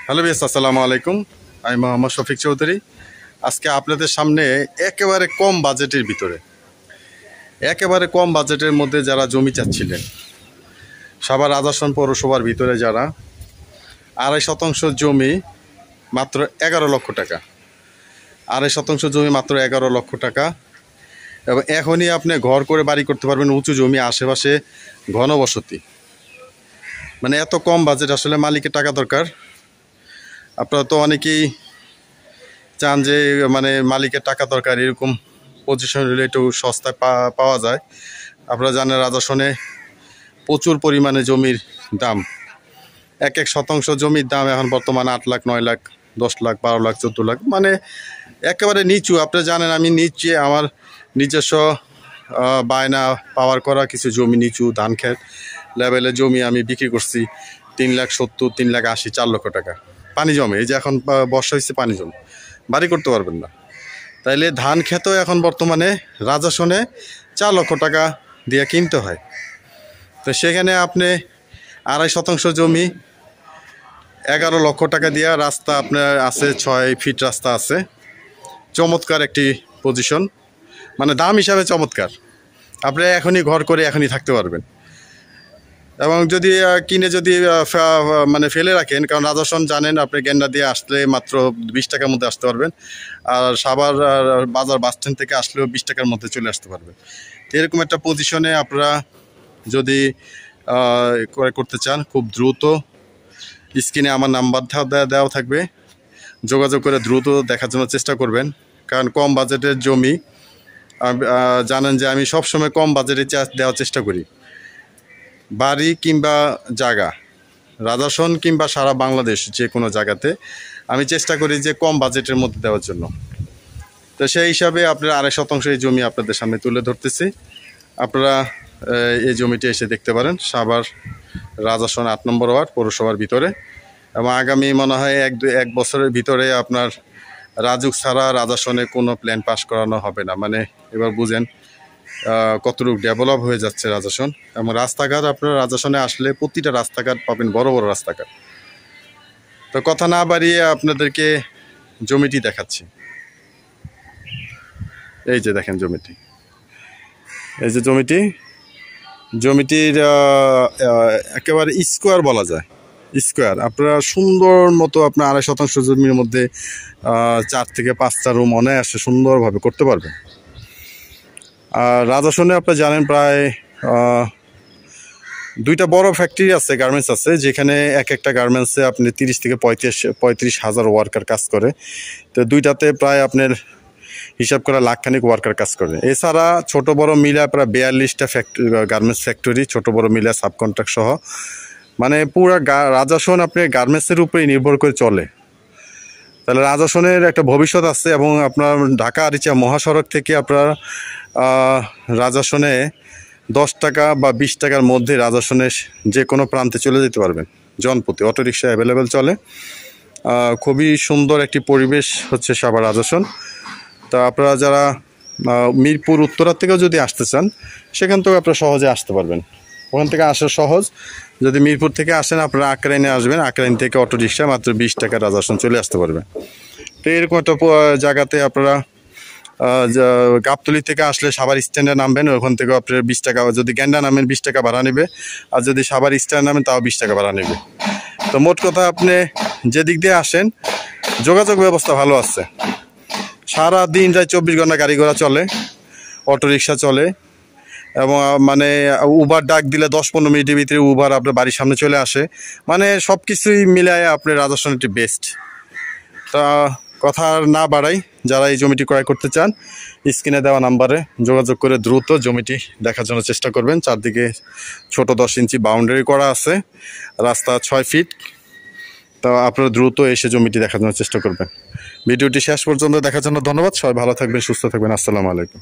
Hello বিয়াস, আসসালামু আলাইকুম। আমি মোহাম্মদ শফিক চৌধুরী। আজকে আপনাদের সামনে একেবারে কম বাজেটের মধ্যে যারা জমি চাচ্ছিলেন, সাভার রাজাসন পৌরসভার ভিতরে যারা 2.5 শতাংশ জমি মাত্র 11 লক্ষ টাকা, 2.5 শতাংশ জমি মাত্র 11 লক্ষ টাকা, এবং এখনই আপনি ঘর করে বাড়ি করতে পারবেন। উঁচু জমি, আশেপাশে ঘনবসতি, মানে এত কম বাজেট। আসলে মালিকের টাকা দরকার। আপনারা তো অনেকেই চান যে মানে মালিকের টাকা দরকার, এরকম পজিশন হলে একটু সস্তায় পাওয়া যায়। আপনারা জানেন রাজাসনে প্রচুর পরিমাণে জমির দাম। 1 শতাংশ জমির দাম এখন বর্তমানে 8 লাখ, 9 লাখ, 10 লাখ, 12 লাখ, 14 লাখ, মানে একেবারে নিচু। আপনি জানেন আমি নিচে আমার নিজস্ব বায়না পাওয়ার করা কিছু জমি, নিচু ধান ক্ষেত লেভেলের জমি আমি বিক্রি করছি 3,70,000, 3,80,000, 4 লক্ষ টাকা। পানি জমে, এই যে এখন বর্ষা হয়েছে, পানি জমে, বাড়ি করতে পারবেন না। তাইলে ধান ক্ষেতও এখন বর্তমানে রাজাসনে 4 লক্ষ টাকা দিয়ে কিনতে হয়। তো সেখানে আপনি 2.5 শতাংশ জমি 11 লক্ষ টাকা দিয়ে, রাস্তা আপনার আছে 6 ফিট রাস্তা আছে, চমৎকার একটি পজিশন, মানে দাম হিসাবে চমৎকার। আপনি এখনই ঘর করে এখনই থাকতে পারবেন। এবং যদি কিনে যদি মানে ফেলে রাখেন, কারণ রাজাসন জানেন আপনি গেন্ডা দিয়ে আসলে মাত্র 20 টাকার মধ্যে আসতে পারবেন, আর সাভার বাজার বাস স্ট্যান্ড থেকে আসলেও 20 টাকার মধ্যে চলে আসতে পারবেন। এরকম একটা পজিশনে আপনারা যদি করতে চান, খুব দ্রুত স্ক্রিনে আমার নাম্বার দেওয়া থাকবে, যোগাযোগ করে দ্রুত দেখার জন্য চেষ্টা করবেন। কারণ কম বাজেটের জমি, জানেন যে আমি সবসময় কম বাজেটে দেওয়ার চেষ্টা করি। বাড়ি কিংবা জায়গা, রাজাসন কিংবা সারা বাংলাদেশ যে কোনো জায়গাতে আমি চেষ্টা করি যে কম বাজেটের মধ্যে দেওয়ার জন্য। তো সেই হিসাবে আপনারা 2.5 শতাংশ এই জমি আপনাদের সামনে তুলে ধরতেছি। আপনারা এই জমিটি এসে দেখতে পারেন, সাভার রাজাসন 8 নম্বর ওয়ার্ড পৌরসভার ভিতরে। এবং আগামী মনে হয় 1 বছরের ভিতরে আপনার রাজুক ছাড়া রাজাসনে কোনো প্ল্যান পাস করানো হবে না। মানে এবার বুঝেন কতটুকু ডেভেলপ হয়ে যাচ্ছে রাজাসন। এবং রাস্তাঘাট, আপনারা রাজাসনে আসলে প্রতিটা রাস্তাঘাট পাবেন, বড় বড় রাস্তাঘাট। তো কথা না বাড়িয়ে আপনাদেরকে জমিটি দেখাচ্ছি। এই যে দেখেন জমিটি, এই যে জমিটির একেবারে স্কোয়ার বলা যায়, স্কোয়ার। আপনারা সুন্দর মতো আপনার 2.5 শতাংশ জমির মধ্যে 4 থেকে 5টা রুম অনায়াসে সুন্দরভাবে করতে পারবেন। আর রাজাসনে আপনারা জানেন প্রায় 2টা বড় ফ্যাক্টরি আছে, গার্মেন্টস আছে, যেখানে একটা গার্মেন্টসে আপনি 30 থেকে 35 হাজার ওয়ার্কার কাজ করে। তো 2টাতে প্রায় আপনার হিসাব করা লাখখানিক ওয়ার্কার কাজ করে। এছাড়া ছোট বড় মিলা প্রায় 42টা গার্মেন্টস ফ্যাক্টরি, ছোট বড় মিলা সাবকন্ট্রাক্ট সহ, মানে পুরো রাজাসন আপনি গার্মেন্টসের উপরেই নির্ভর করে চলে। তাহলে রাজাসনের একটা ভবিষ্যৎ আছে। এবং আপনার ঢাকা আরিচা মহাসড়ক থেকে আপনার রাজাসনে 10 টাকা বা 20 টাকার মধ্যে রাজাসনের যে কোনো প্রান্তে চলে যেতে পারবেন। জনপ্রতি অটোরিকশা অ্যাভেলেবেল চলে। খুবই সুন্দর একটি পরিবেশ হচ্ছে সাভার রাজাসন। তা আপনারা যারা মিরপুর উত্তরার থেকেও যদি আসতে চান, সেখান থেকেও আপনারা সহজে আসতে পারবেন। ওখান থেকে আসা সহজ। যদি মিরপুর থেকে আসেন, আপনারা আকরাইনে আসবেন, আকরাইন থেকে অটোরিকশা মাত্র 20 টাকা রাজাসন চলে আসতে পারবেন। তো এরকম একটা জায়গাতে আপনারা গাবতলী থেকে আসলে সাভার স্ট্যান্ডে নামবেন, ওখান থেকে আপনার 20 টাকা, যদি গেন্ডা নামেন 20 টাকা ভাড়া নেবে, আর যদি সাভার স্ট্যান্ড নামেন তাও 20 টাকা ভাড়া নেবে। তো মোট কথা আপনি যেদিক দিয়ে আসেন যোগাযোগ ব্যবস্থা ভালো আছে। সারা দিন প্রায় 24 ঘন্টা গাড়ি ঘোড়া চলে, অটোরিকশা চলে, এবং মানে উবার ডাক দিলে 10-15 মিনিটের ভিতরে উবার আপনার বাড়ির সামনে চলে আসে। মানে সব কিছুই মিলায় আপনার রাজাসন একটি বেস্ট। তা কথা না বাড়াই, যারা এই জমিটি ক্রয় করতে চান স্ক্রিনে দেওয়া নাম্বারে যোগাযোগ করে দ্রুত জমিটি দেখার জন্য চেষ্টা করবেন। চারদিকে ছোট 10 ইঞ্চি বাউন্ডারি করা আছে, রাস্তা 6 ফিট। তো আপনারা দ্রুত এসে জমিটি দেখার জন্য চেষ্টা করবেন। ভিডিওটি শেষ পর্যন্ত দেখার জন্য ধন্যবাদ। সবাই ভালো থাকবেন, সুস্থ থাকবেন। আসসালামু আলাইকুম।